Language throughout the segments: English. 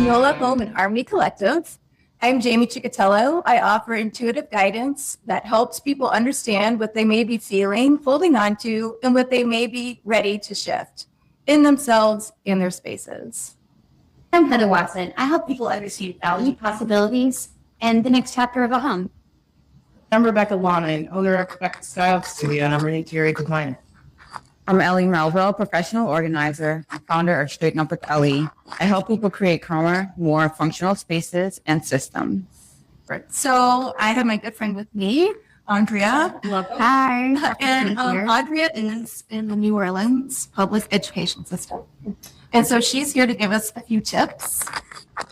Neola Home and Harmony Collective. I'm Jamie Ciccatello. I offer intuitive guidance that helps people understand what they may be feeling, holding on to, and what they may be ready to shift in themselves and their spaces. I'm Heather Watson. I help people understand value, possibilities, and the next chapter of a home. I'm Rebecca Lawman, owner of Rebecca Style Studio, and I'm an interior designer. I'm Ellie Melville, professional organizer and founder of Straighten Up with Ellie. I help people create calmer, more functional spaces and systems. So I have my good friend with me, Andrea. Hi. And Andrea is in the New Orleans public education system. And so she's here to give us a few tips.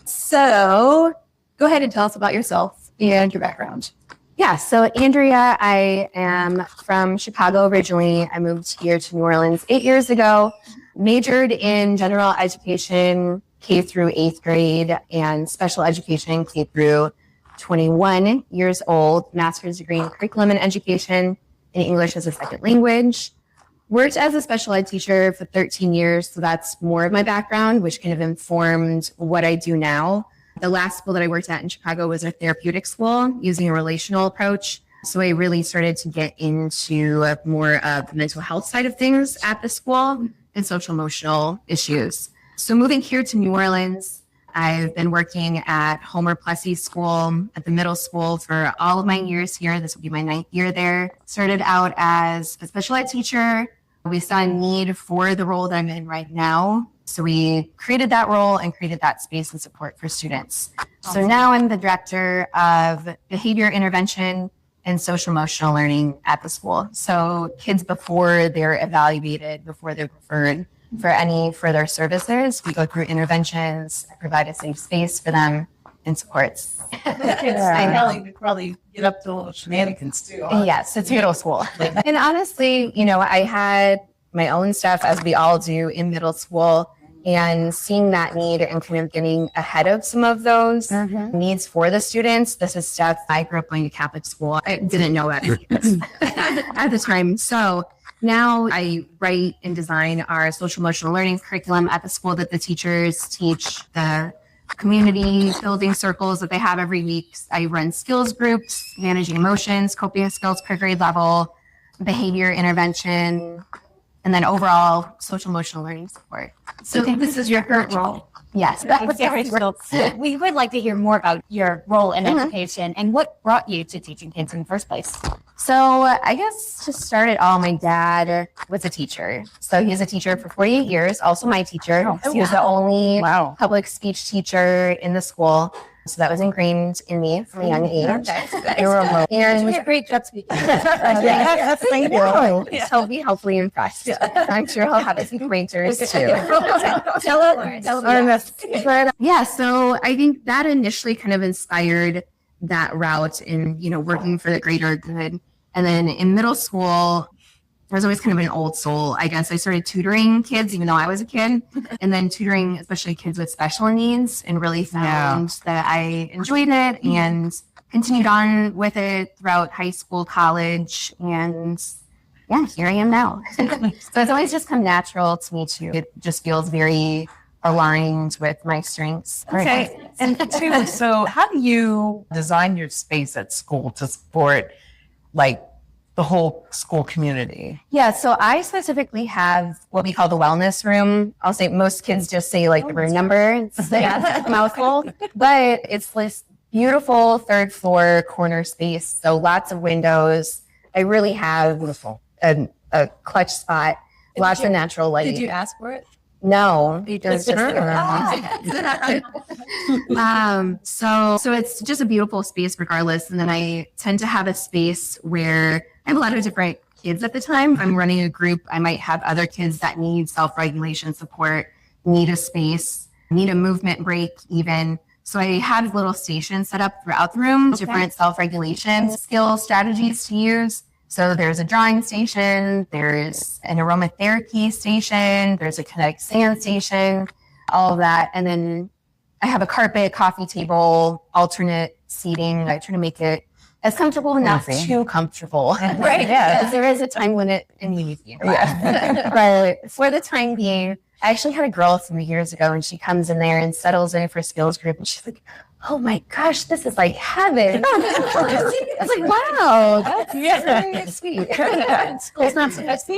So go ahead and tell us about yourself and your background. Yeah, so Andrea, I am from Chicago originally. I moved here to New Orleans 8 years ago, majored in general education, K through 8th grade, and special education, K through 21 years old, master's degree in curriculum and education in English as a second language. Worked as a special ed teacher for 13 years, so that's more of my background, which kind of informed what I do now. The last school that I worked at in Chicago was a therapeutic school using a relational approach. So I really started to get into more of the mental health side of things at the school and social emotional issues. So moving here to New Orleans, I've been working at Homer Plessy School at the middle school for all of my years here. This will be my 9th year there. Started out as a special ed teacher. We saw a need for the role that I'm in right now. So we created that role and created that space and support for students. Awesome. So now I'm the director of behavior intervention and social emotional learning at the school. So kids, before they're evaluated, before they're referred for any further services, we go through interventions, provide a safe space for them and supports. I probably get up to little shenanigans too. Yes, it's middle school. And honestly, I had my own stuff, as we all do in middle school, and seeing that need and kind of getting ahead of some of those needs for the students. This is stuff I grew up going to Catholic school. I didn't know about any of this at the time. So now I write and design our social emotional learning curriculum at the school that the teachers teach, the community building circles that they have every week. I run skills groups, managing emotions, coping skills per grade level, behavior intervention, and then overall social emotional learning support. So this is your current role. Yes. We would like to hear more about your role in education and what brought you to teaching kids in the first place. So I guess to start it all, my dad was a teacher. So he was a teacher for 48 years, also my teacher. He was the only public speech teacher in the school. So that was ingrained in me from a young age. And a great job speaking. Thank you. He'll be hopefully impressed. I'm sure he'll have some pointers too. Tell us. Yeah, so I think that initially kind of inspired that route in, working for the greater good. And then in middle school, I was always kind of an old soul, I guess. I started tutoring kids, even though I was a kid, and then tutoring especially kids with special needs, and really found that I enjoyed it and continued on with it throughout high school, college, and here I am now. So it's always just come natural to me too. It just feels very aligned with my strengths. Okay. And so how do you design your space at school to support the whole school community? Yeah, so I specifically have what we call the wellness room. I'll say most kids just say the room number. It's a mouthful. But it's this beautiful 3rd floor corner space. So lots of windows. I really have a clutch spot. Lots of natural lighting. Did you ask for it? No, it was just so it's just a beautiful space regardless. And then I tend to have a space where I have a lot of different kids at the time. If I'm running a group, I might have other kids that need self-regulation support, need a space, need a movement break even. So I have little stations set up throughout the room, different self-regulation skill strategies to use. So there's a drawing station, there's an aromatherapy station, there's a kinetic sand station, all of that. And then I have a carpet, coffee table, alternate seating. I try to make it as comfortable but not too comfortable. Right. Because there is a time limit and we need you. But for the time being, I actually had a girl 3 years ago, and she comes in there and settles in for skills group, and she's like, "Oh my gosh, this is like heaven." I was like, "Wow, that's very sweet." School's not so much. For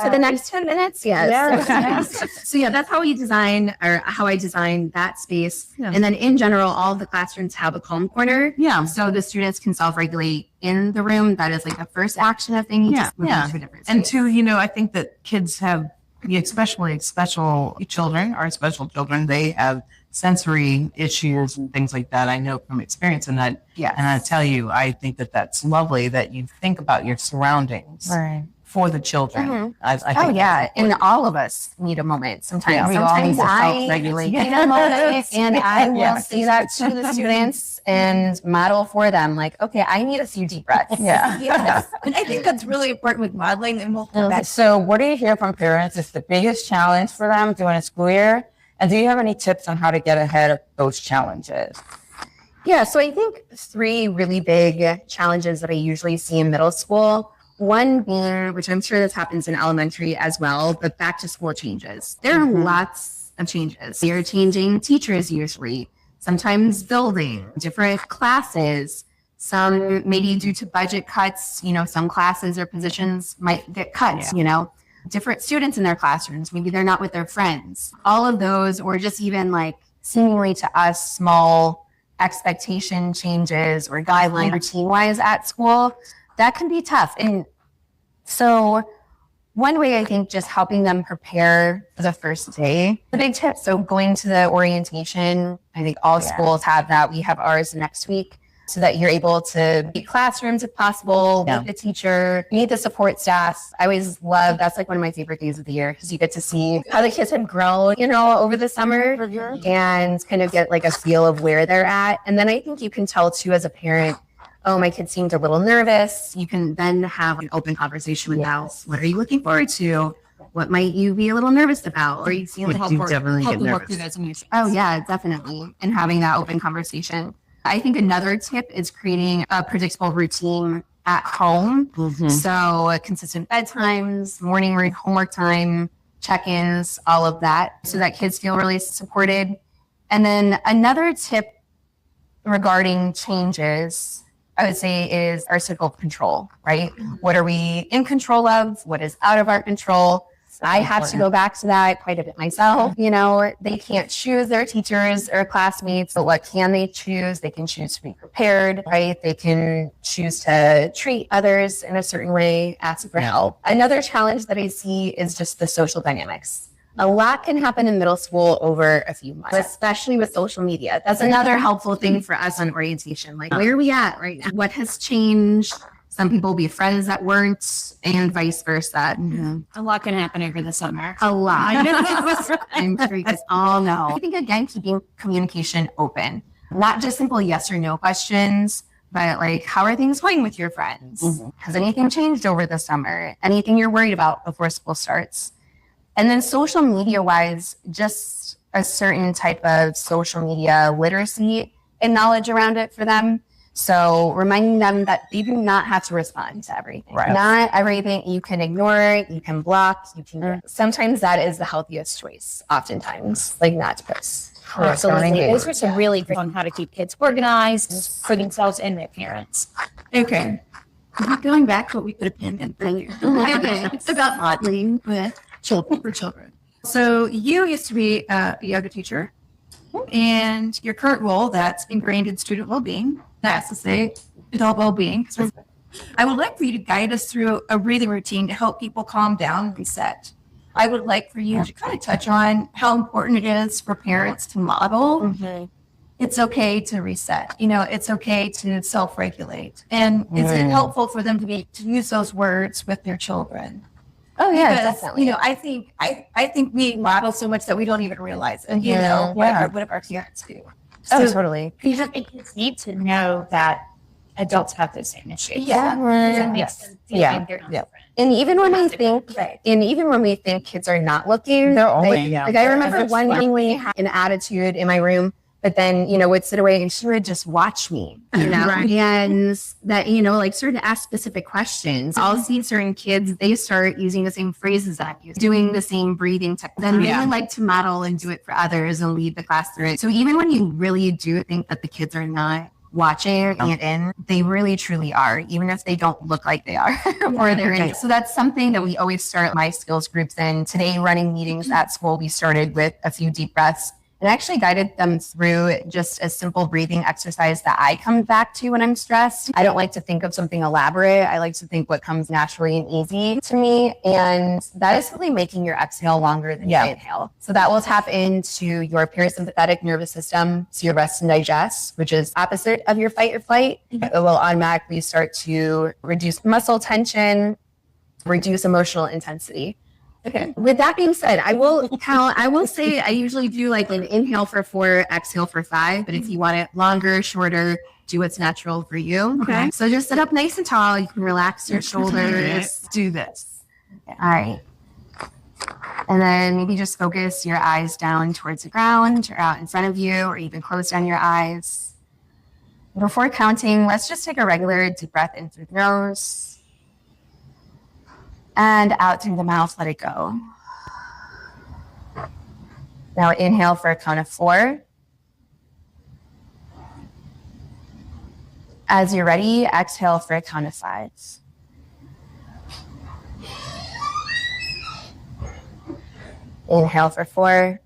the next 10 minutes, yes. So yeah, that's how we design, or how I design that space. Yeah. And then in general, all of the classrooms have a calm corner. Yeah. So the students can self-regulate in the room. That is like the first action if they need to move into a different space. And two, I think that kids have, especially special children, our special children, they have sensory issues and things like that. I know from experience, and that. Yes. And I tell you, I think that that's lovely that you think about your surroundings for the children. I think Oh yeah, and all of us need a moment sometimes. Yeah, we all Sometimes need to I self-regulate. need a moment, and I will Yes. say that to the students and model for them. Like, okay, I need a few deep breaths. Yes. And I think that's really important with modeling, and we'll come back. So what do you hear from parents is the biggest challenge for them during a school year? And do you have any tips on how to get ahead of those challenges? Yeah, so I think 3 really big challenges that I usually see in middle school. One being, which I'm sure this happens in elementary as well, but back to school changes. There are lots of changes. They're changing teachers usually, sometimes building, different classes, some maybe due to budget cuts, some classes or positions might get cut, different students in their classrooms. Maybe they're not with their friends. All of those, or just even like seemingly to us small expectation changes or guideline routine wise at school, that can be tough. And so one way, I think, just helping them prepare for the first day, the big tip. So going to the orientation, I think all schools have that. We have ours next week, so that you're able to meet classrooms if possible, meet the teacher, meet the support staff. I always love, that's like one of my favorite days of the year, because you get to see how the kids have grown, over the summer and kind of get like a feel of where they're at. And then I think you can tell too as a parent, oh, my kid seemed a little nervous. You can then have an open conversation with them. What are you looking forward to? What might you be a little nervous about? Or you feel Would you definitely get nervous? Oh yeah, definitely. And having that open conversation. I think another tip is creating a predictable routine at home. So consistent bedtimes, morning homework time, check-ins, all of that, so that kids feel really supported. And then another tip regarding changes, I would say, is our circle of control, right? What are we in control of? What is out of our control? I have to go back to that quite a bit myself. They can't choose their teachers or classmates, but what can they choose? They can choose to be prepared, right? They can choose to treat others in a certain way, ask for help. Another challenge that I see is just the social dynamics. A lot can happen in middle school over a few months, especially with social media. That's another helpful thing for us on orientation. Like, where are we at right now? What has changed? Some people will be friends that weren't, and vice versa. A lot can happen over the summer. A lot. I'm sure you guys all know. I think, again, keeping communication open, not just simple yes or no questions, but like, how are things going with your friends? Has anything changed over the summer? Anything you're worried about before school starts? And then social media wise, just a certain type of social media literacy and knowledge around it for them. So reminding them that they do not have to respond to everything. Right. Not everything you can ignore, you can block, you can. Sometimes that is the healthiest choice. Oftentimes, like not to post. Absolutely. Those are some really great on how to keep kids organized for themselves and their parents. Okay. Going back to what we could have been in earlier. Okay. It's about modeling with children for children. So you used to be a yoga teacher, and your current role, that's ingrained in student well-being. That's to say, adult well-being. I would like for you to guide us through a breathing routine to help people calm down and reset. I would like for you to kind of touch on how important it is for parents to model. It's okay to reset. It's okay to self-regulate. And is it helpful for them to use those words with their children? Oh yeah, Because, definitely. I think we model so much that we don't even realize. And what if our parents do? Oh, totally. Because I think kids need to know that adults have those same issues. Yes. Yeah. And even when we think kids are not looking, They're always, like I remember one morning we had an attitude in my room, but then, would sit away and she would just watch me, Right. and that, like sort of ask specific questions. I'll see certain kids, they start using the same phrases that I use, doing the same breathing technique. Then really like to model and do it for others and lead the class through it. So even when you really do think that the kids are not watching and in, they really truly are, even if they don't look like they are or they're in. So that's something that we always start my skills groups in. Today, running meetings at school, we started with a few deep breaths and actually guided them through just a simple breathing exercise that I come back to when I'm stressed. I don't like to think of something elaborate. I like to think what comes naturally and easy to me. And that is really making your exhale longer than your inhale. So that will tap into your parasympathetic nervous system, so your rest and digest, which is opposite of your fight or flight. It will automatically start to reduce muscle tension, reduce emotional intensity. Okay. With that being said, I will say I usually do like an inhale for 4, exhale for 5. But if you want it longer, shorter, do what's natural for you. Okay. So just sit up nice and tall. You can relax your shoulders. Let's do this. All right. And then maybe just focus your eyes down towards the ground or out in front of you, or even close down your eyes. Before counting, let's just take a regular deep breath in through the nose. And out through the mouth, let it go. Now inhale for a count of 4. As you're ready, exhale for a count of 5. Inhale for 4.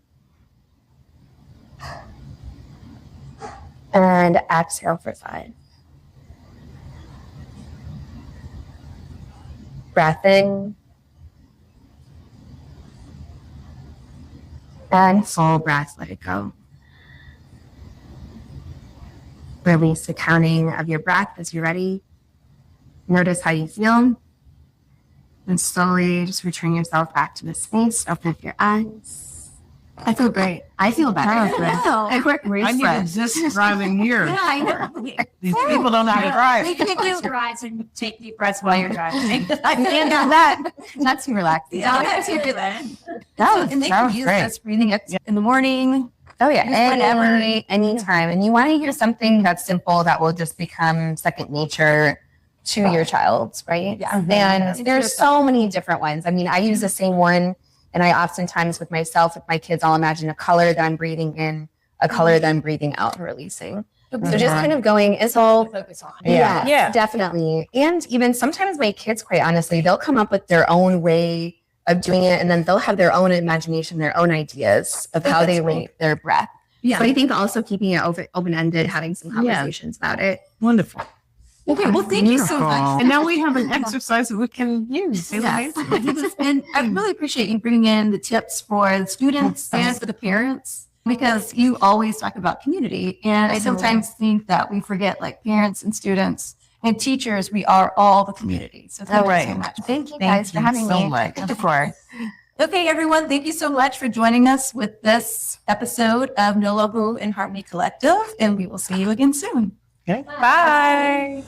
And exhale for 5. Breath in. And full breath, let it go. Release the counting of your breath as you're ready. Notice how you feel. And slowly just return yourself back to the space. Open up your eyes. I feel great. I feel better. I work I need to just driving here. Yeah, I know. These people don't know how to drive. We can close your eyes and take deep breaths while you're driving. I can't do that. Not too relaxing. That's that. And they can use this breathing in the morning. Oh yeah, whenever, anytime. And you want to use something that's simple that will just become second nature to your child, right? Yeah. And there's so many different ones. I mean, I use the same one, and I oftentimes with myself, with my kids, I'll imagine a color that I'm breathing in, a color that I'm breathing out and releasing. So just kind of going is all Focus on. yeah, definitely. And even sometimes my kids, quite honestly, they'll come up with their own way of doing it, and then they'll have their own imagination, their own ideas of how they rate their breath. Yeah. So I think also keeping it open-ended, having some conversations about it. Wonderful. Okay, well, thank you so much. And now we have an exercise that we can use. Yes. And I really appreciate you bringing in the tips for the students and for the parents, because you always talk about community. And I sometimes think that we forget, like parents and students and teachers, we are all the community. So thank you so much. Thank you guys for having me. Of course. Okay, everyone, thank you so much for joining us with this episode of No Logo in Harmony Collective, and we will see you again soon. Okay. Bye.